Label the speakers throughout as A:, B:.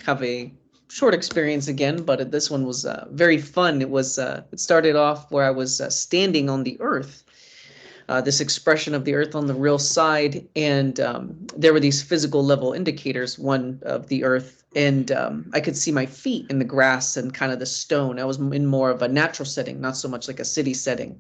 A: have a short experience again, but this one was very fun. It was it started off where I was standing on the earth, this expression of the earth on the real side, and there were these physical level indicators, one of the earth, and I could see my feet in the grass and kind of the stone. I was in more of a natural setting, not so much like a city setting.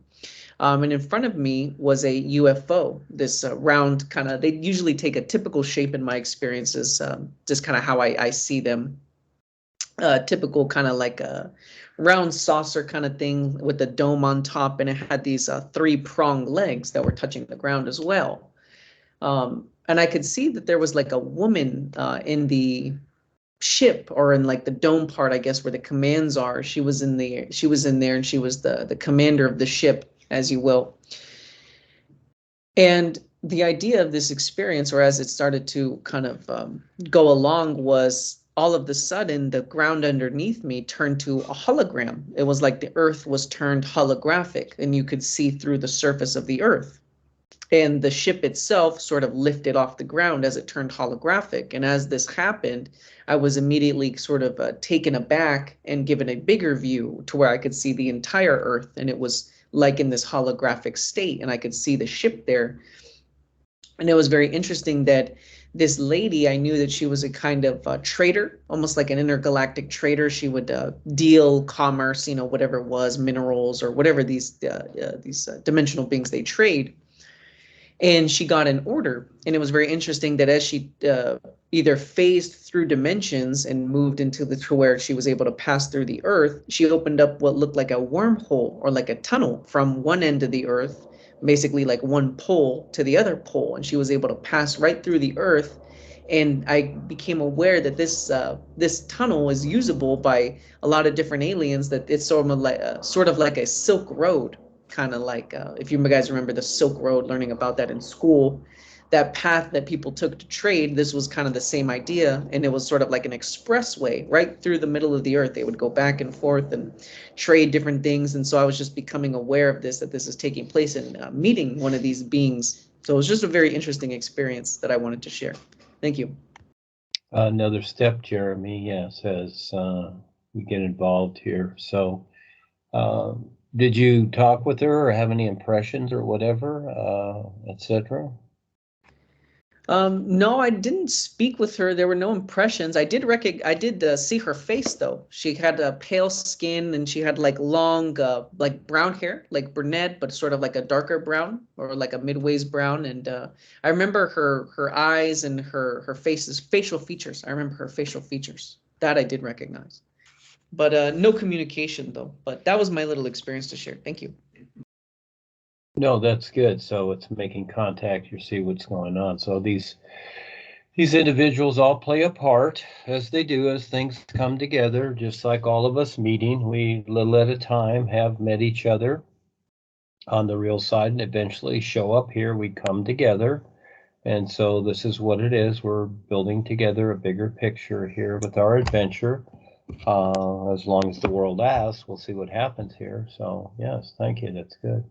A: And in front of me was a UFO, this round kind of, they usually take a typical shape in my experiences, just kind of how I see them. Typical kind of like a round saucer kind of thing with the dome on top, and it had these three-pronged legs that were touching the ground as well. And I could see that there was like a woman in the ship, or in like the dome part, I guess, where the commands are. She was in there, and she was the commander of the ship, as you will. And the idea of this experience, or as it started to kind of go along, was all of a sudden the ground underneath me turned to a hologram. It was like the earth was turned holographic, and you could see through the surface of the earth. And the ship itself sort of lifted off the ground as it turned holographic. And as this happened, I was immediately sort of taken aback and given a bigger view to where I could see the entire earth. And it was like in this holographic state, and I could see the ship there. And it was very interesting that this lady, I knew that she was a kind of trader, almost like an intergalactic trader. She would deal commerce, you know, whatever it was, minerals or whatever these dimensional beings they trade. And she got an order. And it was very interesting that as she either phased through dimensions and moved into to where she was able to pass through the earth, she opened up what looked like a wormhole or like a tunnel from one end of the earth, basically like one pole to the other pole, and she was able to pass right through the earth. And I became aware that this tunnel is usable by a lot of different aliens, that it's sort of like a Silk Road, kind of like if you guys remember the Silk Road, learning about that in school, that path that people took to trade. This was kind of the same idea, and it was sort of like an expressway right through the middle of the earth. They would go back and forth and trade different things. And so I was just becoming aware of this, that this is taking place, and meeting one of these beings. So it was just a very interesting experience that I wanted to share. Thank you.
B: Another step, Jeremy, yes, as we get involved here. So did you talk with her or have any impressions or whatever, etc.?
A: No, I didn't speak with her. There were no impressions. I did see her face though. She had a pale skin, and she had like long, like brown hair, like brunette, but sort of like a darker brown, or like a midways brown. And I remember her eyes and her facial features. I remember her facial features. That I did recognize. But no communication though. But that was my little experience to share. Thank you.
B: No, that's good. So it's making contact. You see what's going on. So these individuals all play a part, as they do, as things come together, just like all of us meeting. We, little at a time, have met each other on the real side, and eventually show up here. We come together. And so this is what it is. We're building together a bigger picture here with our adventure. As long as the world lasts, we'll see what happens here. So yes, thank you. That's good.